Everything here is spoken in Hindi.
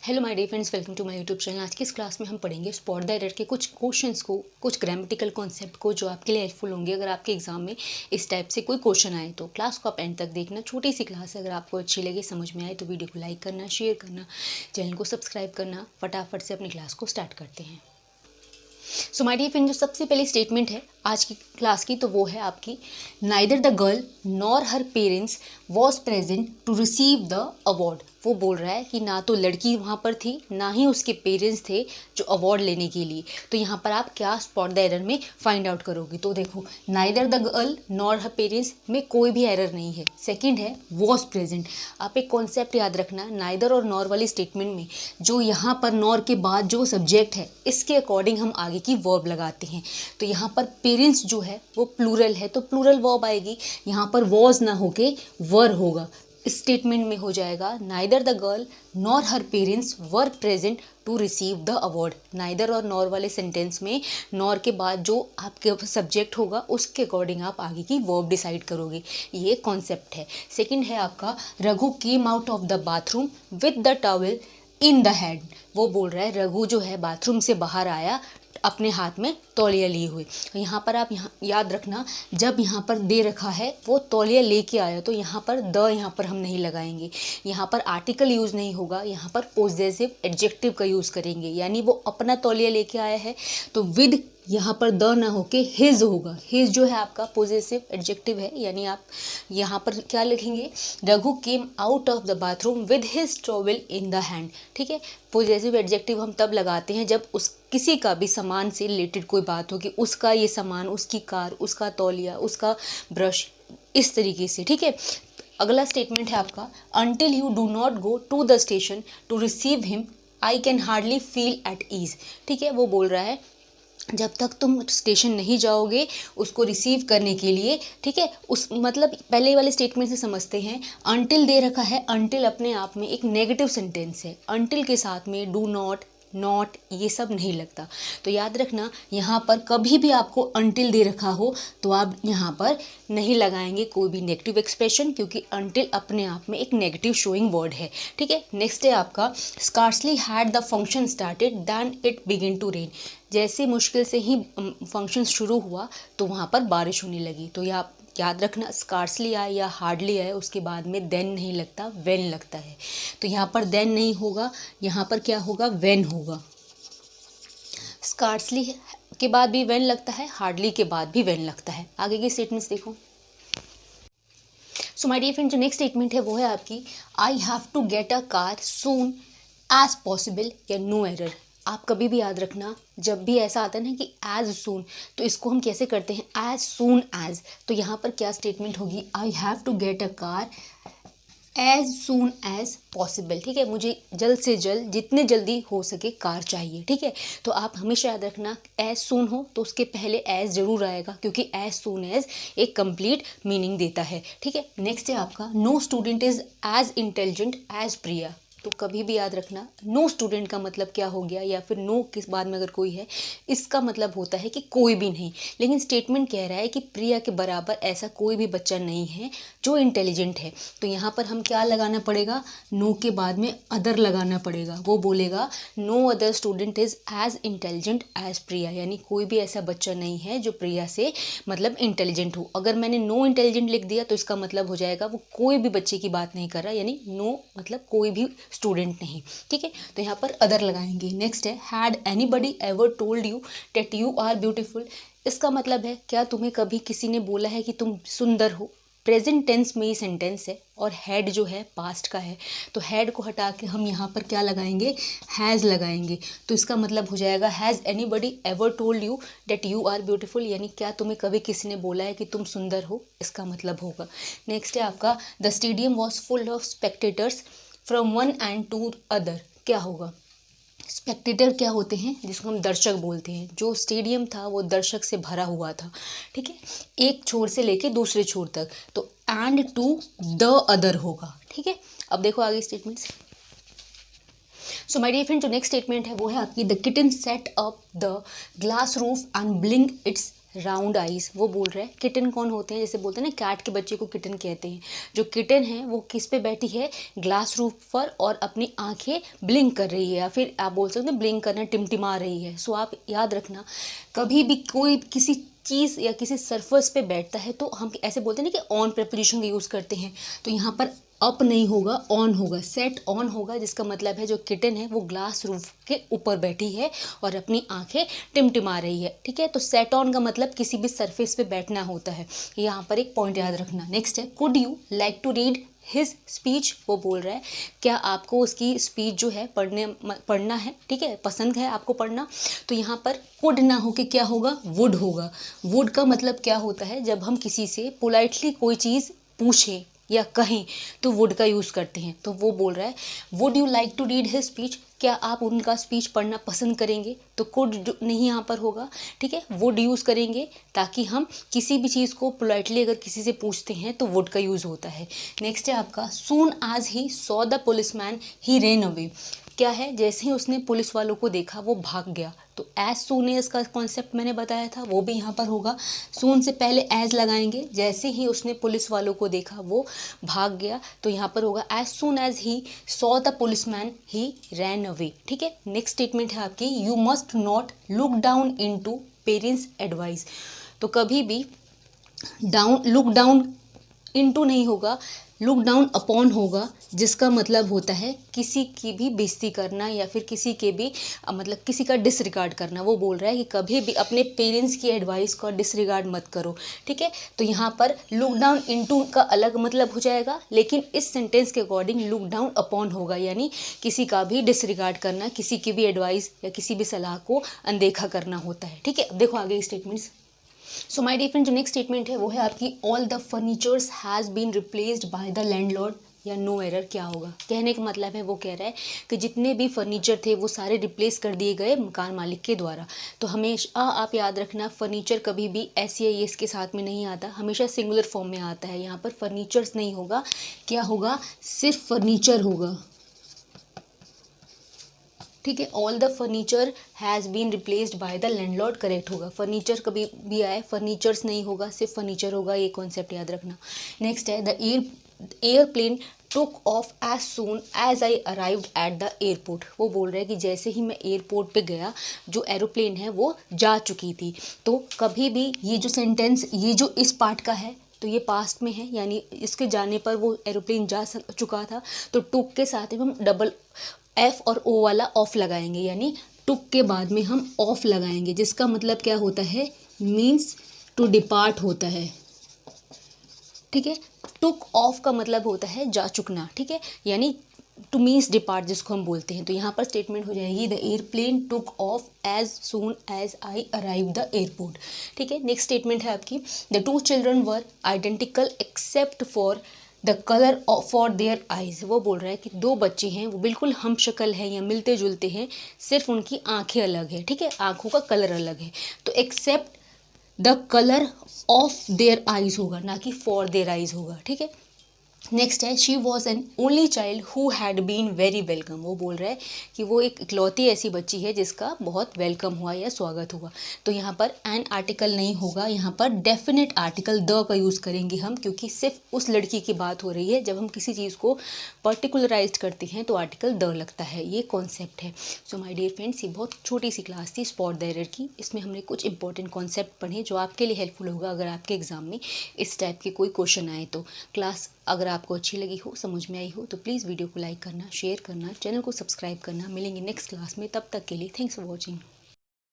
Hello my dear friends, welcome to my YouTube channel. आज की इस क्लास में हम पढ़ेंगे स्पॉट द एरर के कुछ क्वेश्चंस को, कुछ ग्रामेटिकल कॉन्सेप्ट को जो आपके लिए हेल्पफुल होंगे अगर आपके एग्जाम में इस टाइप से कोई क्वेश्चन आए तो। क्लास को आप एंड तक देखना, छोटी सी क्लास है। अगर आपको अच्छी लगे, समझ में आए तो वीडियो को लाइक करना, शेयर करना, चैनल को सब्सक्राइब करना। फटाफट से अपनी क्लास को स्टार्ट करते हैं। सो माय डियर फ्रेंड, जो सबसे पहली स्टेटमेंट है आज की क्लास की तो वो है आपकी, neither the girl nor her parents was present to receive the award. वो बोल रहा है कि ना तो लड़की वहाँ पर थी, ना ही उसके पेरेंट्स थे जो अवार्ड लेने के लिए। तो यहाँ पर आप क्या स्पॉट द एरर में फाइंड आउट करोगे? तो देखो, neither the girl nor her parents में कोई भी एरर नहीं है। सेकंड है वॉज प्रेजेंट। आप एक कॉन्सेप्ट याद रखना, नाइदर और नॉर वाली स्टेटमेंट में जो यहाँ पर नॉर के बाद जो सब्जेक्ट है इसके अकॉर्डिंग हम आगे की वर्ब लगाते हैं। तो यहाँ पर पेरेंट्स जो है वो प्लूरल है तो प्लूरल वर्ब आएगी। यहाँ पर वॉज ना होके वर होगा। इस स्टेटमेंट में हो जाएगा, neither the girl nor her parents were present to receive the award. Neither और नॉर वाले सेंटेंस में नॉर के बाद जो आपके सब्जेक्ट होगा उसके अकॉर्डिंग आप आगे की वर्ब डिसाइड करोगे। ये कॉन्सेप्ट है। सेकंड है आपका, Raghu came out of the bathroom with the towel in the hand. वो बोल रहा है रघु जो है बाथरूम से बाहर आया अपने हाथ में तौलिया लिए हुए। यहाँ पर आप यहाँ याद रखना, जब यहाँ पर दे रखा है वो तौलिया लेके आया तो यहाँ पर द यहाँ पर हम नहीं लगाएंगे। यहाँ पर आर्टिकल यूज़ नहीं होगा, यहाँ पर पोजेसिव एडजेक्टिव का यूज़ करेंगे। यानी वो अपना तौलिया लेके आया है तो विद यहाँ पर द ना होके हिज होगा। हिज जो है आपका पोजेसिव एडजेक्टिव है, यानी आप यहाँ पर क्या लिखेंगे, Raghu came out of the bathroom with his towel in the hand. ठीक है, पोजेसिव एडजेक्टिव हम तब लगाते हैं जब उस किसी का भी सामान से रिलेटेड कोई बात हो कि उसका ये सामान, उसकी कार, उसका तौलिया, उसका ब्रश, इस तरीके से। ठीक है, अगला स्टेटमेंट है आपका, until you do not go to the station to receive him I can hardly feel at ease. ठीक है, वो बोल रहा है जब तक तुम स्टेशन नहीं जाओगे उसको रिसीव करने के लिए। ठीक है, उस मतलब पहले वाले स्टेटमेंट से समझते हैं। अनटिल दे रखा है, अनटिल अपने आप में एक नेगेटिव सेंटेंस है। अनटिल के साथ में डू नॉट, नॉट, ये सब नहीं लगता। तो याद रखना, यहाँ पर कभी भी आपको अनटिल दे रखा हो तो आप यहाँ पर नहीं लगाएंगे कोई भी नेगेटिव एक्सप्रेशन, क्योंकि अनटिल अपने आप में एक नेगेटिव शोइंग वर्ड है। ठीक है, नेक्स्ट है आपका, scarcely had the function started than it begin to rain. जैसे मुश्किल से ही फंक्शन शुरू हुआ तो वहाँ पर बारिश होने लगी। तो यह याद रखना, स्कार्सली आए या हार्डली आए उसके बाद में देन नहीं लगता, व्हेन लगता है। तो यहाँ पर देन नहीं होगा, यहाँ पर क्या होगा, व्हेन होगा। स्कार्सली के बाद भी व्हेन लगता है, हार्डली के बाद भी व्हेन लगता है। आगे की स्टेटमेंट्स देखो। सो माय डियर फ्रेंड, जो नेक्स्ट स्टेटमेंट है वो है आपकी, I have to get a car soon as possible या नो एरर। आप कभी भी याद रखना, जब भी ऐसा आता है ना कि एज सून, तो इसको हम कैसे करते हैं, एज सून एज। तो यहाँ पर क्या स्टेटमेंट होगी, I have to get a car as soon as possible. ठीक है, मुझे जल्द से जल्द, जितने जल्दी हो सके कार चाहिए। ठीक है, तो आप हमेशा याद रखना, एज सून हो तो उसके पहले एज जरूर आएगा, क्योंकि एज सून एज एक कंप्लीट मीनिंग देता है। ठीक है, नेक्स्ट है आपका, no student is as intelligent as Priya. तो कभी भी याद रखना, नो स्टूडेंट का मतलब क्या हो गया, या फिर नो किस बाद में अगर कोई है इसका मतलब होता है कि कोई भी नहीं। लेकिन स्टेटमेंट कह रहा है कि प्रिया के बराबर ऐसा कोई भी बच्चा नहीं है जो इंटेलिजेंट है। तो यहाँ पर हम क्या लगाना पड़ेगा, नो के बाद में अदर लगाना पड़ेगा। वो बोलेगा no other student is as intelligent as Priya, यानी कोई भी ऐसा बच्चा नहीं है जो प्रिया से मतलब इंटेलिजेंट हो। अगर मैंने नो इंटेलिजेंट लिख दिया तो इसका मतलब हो जाएगा वो कोई भी बच्चे की बात नहीं कर रहा, यानी नो मतलब कोई भी स्टूडेंट नहीं। ठीक है, तो यहाँ पर अदर लगाएंगे। नेक्स्ट है, had anybody ever told you that you are beautiful. इसका मतलब है, क्या तुम्हें कभी किसी ने बोला है कि तुम सुंदर हो। प्रेजेंट टेंस में ये सेंटेंस है और हैड जो है पास्ट का है, तो हैड को हटा के हम यहाँ पर क्या लगाएंगे, हैज़ लगाएंगे। तो इसका मतलब हो जाएगा, has anybody ever told you that you are beautiful, यानी क्या तुम्हें कभी किसी ने बोला है कि तुम सुंदर हो, इसका मतलब होगा। नेक्स्ट है आपका, the stadium was full of spectators from one end to other. क्या होगा, स्पेक्टेटर क्या होते हैं, जिसको हम दर्शक बोलते हैं। जो स्टेडियम था वो दर्शक से भरा हुआ था। ठीक है, एक छोर से लेके दूसरे छोर तक, तो एंड टू द अदर होगा। ठीक है, अब देखो आगे statements. So my dear friend, जो नेक्स्ट स्टेटमेंट है वो है आपकी, the kitten set up the glass roof and blink its round eyes, वो बोल रहा है किटन कौन होते हैं, जैसे बोलते हैं ना कैट के बच्चे को किटन कहते हैं। जो किटन है वो किस पे बैठी है, ग्लास रूफ पर, और अपनी आंखें ब्लिंक कर रही है, या फिर आप बोल सकते हैं ब्लिंक करना, टिमटिमा रही है। सो आप याद रखना, कभी भी कोई किसी चीज़ या किसी सरफेस पे बैठता है तो हम ऐसे बोलते हैं ना कि ऑन प्रिपोजिशन का यूज़ करते हैं। तो यहाँ पर अप नहीं होगा, ऑन होगा, सेट ऑन होगा, जिसका मतलब है जो किटन है वो ग्लास रूफ के ऊपर बैठी है और अपनी आंखें टिमटिमा रही है। ठीक है, तो सेट ऑन का मतलब किसी भी सरफेस पे बैठना होता है। यहाँ पर एक पॉइंट याद रखना। नेक्स्ट है, could you like to read his speech, वो बोल रहा है क्या आपको उसकी स्पीच जो है पढ़ना है, ठीक है, पसंद है आपको पढ़ना। तो यहाँ पर कुड ना हो के क्या होगा, वुड होगा। वुड का मतलब क्या होता है, जब हम किसी से पोलाइटली कोई चीज़ पूछें या कहें तो वुड का यूज़ करते हैं। तो वो बोल रहा है would you like to read his speech, क्या आप उनका स्पीच पढ़ना पसंद करेंगे। तो कुड नहीं यहाँ पर होगा, ठीक है, वुड यूज़ करेंगे, ताकि हम किसी भी चीज़ को पोलाइटली अगर किसी से पूछते हैं तो वुड का यूज़ होता है। नेक्स्ट है आपका, soon as he saw the policeman he ran away, क्या है, जैसे ही उसने पुलिस वालों को देखा वो भाग गया। तो एज सून एज का कॉन्सेप्ट मैंने बताया था, वो भी यहाँ पर होगा। सून से पहले एज लगाएंगे, जैसे ही उसने पुलिस वालों को देखा वो भाग गया, तो यहाँ पर होगा as soon as he saw the policeman he ran away. ठीक है, नेक्स्ट स्टेटमेंट है आपकी, you must not look down into parents advice. तो कभी भी लुक डाउन इनटू नहीं होगा, लुक डाउन अपॉन होगा, जिसका मतलब होता है किसी की भी बेइज्जती करना या फिर किसी के भी मतलब किसी का डिसरिगार्ड करना। वो बोल रहा है कि कभी भी अपने पेरेंट्स की एडवाइस का डिसरिगार्ड मत करो। ठीक है, तो यहाँ पर लुक डाउन इनटू का अलग मतलब हो जाएगा, लेकिन इस सेंटेंस के अकॉर्डिंग लुक डाउन अपॉन होगा, यानी किसी का भी डिसरिगार्ड करना, किसी की भी एडवाइस या किसी भी सलाह को अनदेखा करना होता है। ठीक है, अब देखो आगे statements. So my dear friend, जो नेक्स्ट स्टेटमेंट है वो है आपकी, all the furnitures has been replaced by the landlord, या नो एरर क्या होगा। कहने का मतलब है वो कह रहा है कि जितने भी फर्नीचर थे वो सारे रिप्लेस कर दिए गए मकान मालिक के द्वारा। तो हमेशा आप याद रखना, फर्नीचर कभी भी एस या एस के साथ में नहीं आता, हमेशा सिंगुलर फॉर्म में आता है। यहाँ पर फर्नीचर्स नहीं होगा, क्या होगा, सिर्फ फर्नीचर होगा। ठीक है, all the furniture has been replaced by the landlord correct होगा। फर्नीचर कभी भी आए, फर्नीचर्स नहीं होगा, सिर्फ फर्नीचर होगा, ये कॉन्सेप्ट याद रखना। नेक्स्ट है, the airplane took off as soon as I arrived at the airport. वो बोल रहा है कि जैसे ही मैं एयरपोर्ट पे गया, जो एरोप्लेन है वो जा चुकी थी। तो कभी भी ये जो सेंटेंस, ये जो इस पार्ट का है, तो ये पास्ट में है, यानी इसके जाने पर वो एरोप्लेन जा चुका था। तो टुक के साथ ही हम डबल एफ और ओ वाला ऑफ लगाएंगे, यानी टुक के बाद में हम ऑफ लगाएंगे, जिसका मतलब क्या होता है, मीन्स टू डिपार्ट होता है। ठीक है, टुक ऑफ का मतलब होता है जा चुकना। ठीक है, यानी टू मीन्स डिपार्ट जिसको हम बोलते हैं। तो यहाँ पर स्टेटमेंट हो जाएगी, the airplane took off as soon as I arrive the airport. ठीक है, नेक्स्ट स्टेटमेंट है आपकी, the two children were identical except for the colour for their eyes. वो बोल रहा है कि दो बच्चे हैं वो बिल्कुल हम शक्ल हैं या मिलते जुलते हैं, सिर्फ उनकी आंखें अलग है। ठीक है, आंखों का कलर अलग है। तो except the colour of their eyes होगा, ना कि फॉर देयर आइज़ होगा। ठीक है, नेक्स्ट है, she was an only child who had been very welcome. वो बोल रहा है कि वो एक इकलौती ऐसी बच्ची है जिसका बहुत वेलकम हुआ या स्वागत हुआ। तो यहाँ पर एन आर्टिकल नहीं होगा, यहाँ पर डेफिनेट आर्टिकल द का यूज़ करेंगे हम, क्योंकि सिर्फ उस लड़की की बात हो रही है। जब हम किसी चीज़ को पर्टिकुलराइज करते हैं तो आर्टिकल द लगता है, ये कॉन्सेप्ट है। सो माय डियर फ्रेंड्स, ये बहुत छोटी सी क्लास थी स्पॉट द एरर की। इसमें हमने कुछ इंपॉर्टेंट कॉन्सेप्ट पढ़े जो आपके लिए हेल्पफुल होगा अगर आपके एग्जाम में इस टाइप के कोई क्वेश्चन आए। तो क्लास अगर आपको अच्छी लगी हो, समझ में आई हो, तो प्लीज़ वीडियो को लाइक करना, शेयर करना, चैनल को सब्सक्राइब करना। मिलेंगे नेक्स्ट क्लास में, तब तक के लिए थैंक्स फॉर वॉचिंग।